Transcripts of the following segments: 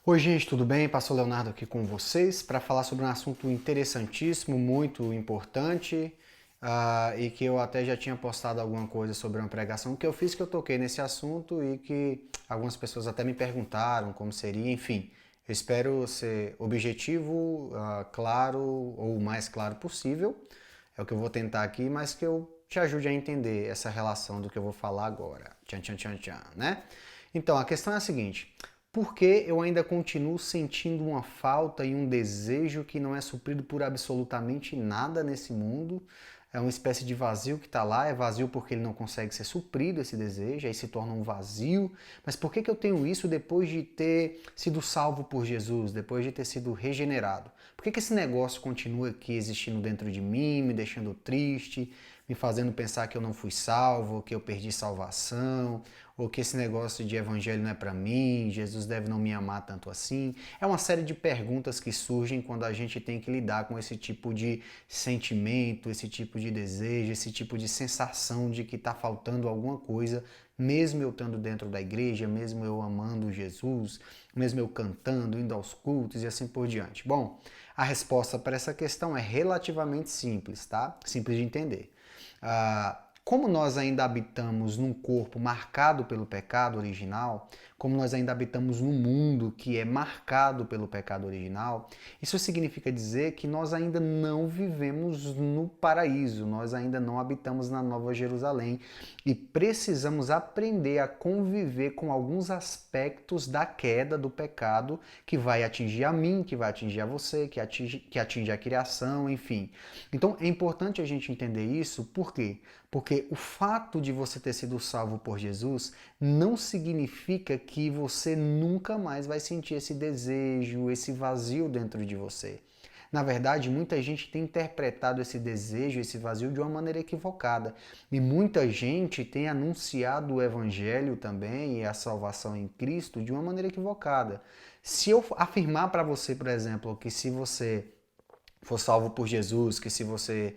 Oi, gente, tudo bem? Pastor Leonardo aqui com vocês para falar sobre um assunto interessantíssimo, muito importante, e que eu até já tinha postado alguma coisa sobre uma pregação que eu fiz, que eu toquei nesse assunto e que algumas pessoas até me perguntaram como seria, enfim. Eu espero ser objetivo, claro ou o mais claro possível. É o que eu vou tentar aqui, mas que eu te ajude a entender essa relação do que eu vou falar agora. Tchan, tchan, tchan, tchan, né? Então, a questão é a seguinte: por que eu ainda continuo sentindo uma falta e um desejo que não é suprido por absolutamente nada nesse mundo? É uma espécie de vazio que está lá, é vazio porque ele não consegue ser suprido, esse desejo, aí se torna um vazio. Mas por que eu tenho isso depois de ter sido salvo por Jesus, depois de ter sido regenerado? Por que esse negócio continua aqui existindo dentro de mim, me deixando triste, me fazendo pensar que eu não fui salvo, que eu perdi salvação, ou que esse negócio de evangelho não é para mim, Jesus deve não me amar tanto assim? É uma série de perguntas que surgem quando a gente tem que lidar com esse tipo de sentimento, esse tipo de desejo, esse tipo de sensação de que está faltando alguma coisa, mesmo eu estando dentro da igreja, mesmo eu amando Jesus, mesmo eu cantando, indo aos cultos e assim por diante. Bom, a resposta para essa questão é relativamente simples, tá? Simples de entender. Como nós ainda habitamos num corpo marcado pelo pecado original, como nós ainda habitamos num mundo que é marcado pelo pecado original, isso significa dizer que nós ainda não vivemos no paraíso, nós ainda não habitamos na Nova Jerusalém e precisamos aprender a conviver com alguns aspectos da queda do pecado que vai atingir a mim, que vai atingir a você, que atinge a criação, enfim. Então é importante a gente entender isso, por quê? Porque o fato de você ter sido salvo por Jesus não significa que você nunca mais vai sentir esse desejo, esse vazio dentro de você. Na verdade, muita gente tem interpretado esse desejo, esse vazio de uma maneira equivocada. E muita gente tem anunciado o evangelho também e a salvação em Cristo de uma maneira equivocada. Se eu afirmar para você, por exemplo, que se você for salvo por Jesus, que se você,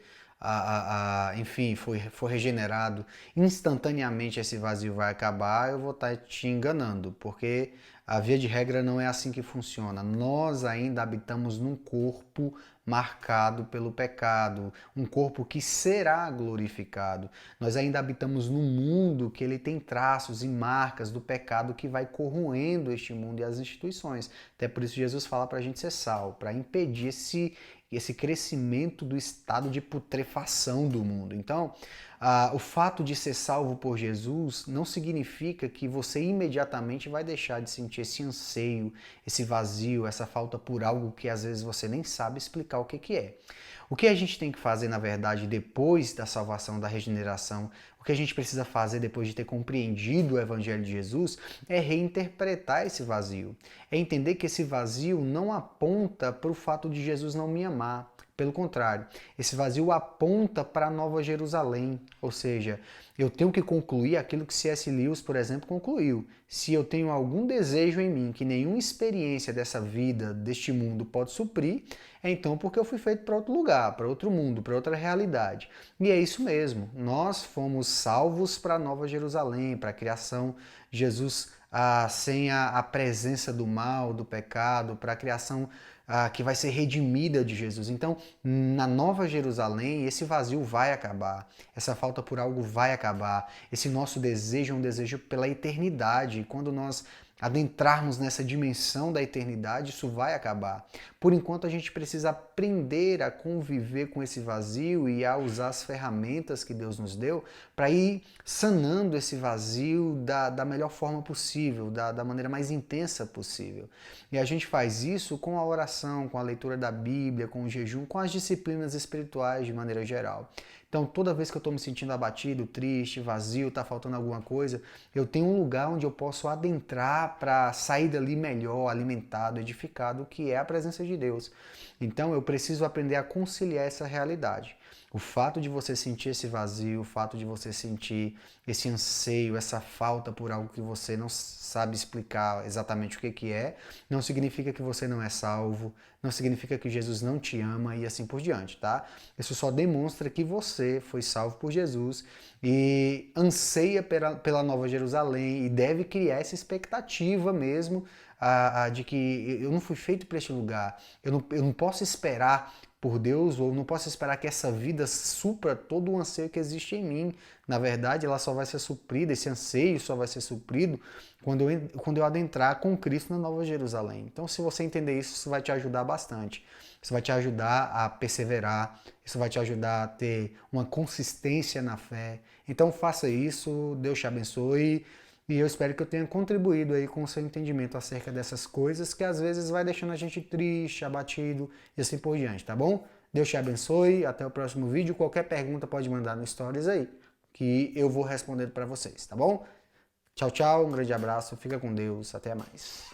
enfim, for regenerado, instantaneamente esse vazio vai acabar, eu vou estar te enganando, porque a via de regra não é assim que funciona. Nós ainda habitamos num corpo marcado pelo pecado, um corpo que será glorificado. Nós ainda habitamos num mundo que ele tem traços e marcas do pecado que vai corroendo este mundo e as instituições. Até por isso Jesus fala para a gente ser sal, para impedir esse crescimento do estado de putrefação do mundo. Então, o fato de ser salvo por Jesus não significa que você imediatamente vai deixar de sentir esse anseio, esse vazio, essa falta por algo que às vezes você nem sabe explicar o que é. O que a gente tem que fazer, na verdade, depois da salvação, da regeneração, o que a gente precisa fazer depois de ter compreendido o Evangelho de Jesus é reinterpretar esse vazio. É entender que esse vazio não aponta para o fato de Jesus não me amar. Pelo contrário, esse vazio aponta para a Nova Jerusalém, ou seja, eu tenho que concluir aquilo que C.S. Lewis, por exemplo, concluiu. Se eu tenho algum desejo em mim que nenhuma experiência dessa vida, deste mundo pode suprir, é então porque eu fui feito para outro lugar, para outro mundo, para outra realidade. E é isso mesmo, nós fomos salvos para a Nova Jerusalém, para a criação. Jesus sem a presença do mal, do pecado, para a criação que vai ser redimida de Jesus. Então, na Nova Jerusalém, esse vazio vai acabar, essa falta por algo vai acabar, esse nosso desejo é um desejo pela eternidade. E quando nós adentrarmos nessa dimensão da eternidade, isso vai acabar. Por enquanto, a gente precisa aprender a conviver com esse vazio e a usar as ferramentas que Deus nos deu para ir sanando esse vazio da melhor forma possível, da maneira mais intensa possível. E a gente faz isso com a oração, com a leitura da Bíblia, com o jejum, com as disciplinas espirituais de maneira geral. Então, toda vez que eu estou me sentindo abatido, triste, vazio, está faltando alguma coisa, eu tenho um lugar onde eu posso adentrar para sair dali melhor, alimentado, edificado, que é a presença de Deus. Então, eu preciso aprender a conciliar essa realidade. O fato de você sentir esse vazio, o fato de você sentir esse anseio, essa falta por algo que você não sabe explicar exatamente o que é, não significa que você não é salvo, não significa que Jesus não te ama e assim por diante, tá? Isso só demonstra que você foi salvo por Jesus e anseia pela Nova Jerusalém e deve criar essa expectativa mesmo de que eu não fui feito para este lugar, eu não posso esperar por Deus, ou não posso esperar que essa vida supra todo o anseio que existe em mim. Na verdade, ela só vai ser suprida, esse anseio só vai ser suprido quando eu adentrar com Cristo na Nova Jerusalém. Então, se você entender isso, isso vai te ajudar bastante. Isso vai te ajudar a perseverar, isso vai te ajudar a ter uma consistência na fé. Então, faça isso, Deus te abençoe. E eu espero que eu tenha contribuído aí com o seu entendimento acerca dessas coisas que às vezes vai deixando a gente triste, abatido e assim por diante, tá bom? Deus te abençoe, até o próximo vídeo. Qualquer pergunta pode mandar no Stories aí, que eu vou responder para vocês, tá bom? Tchau, tchau, um grande abraço, fica com Deus, até mais.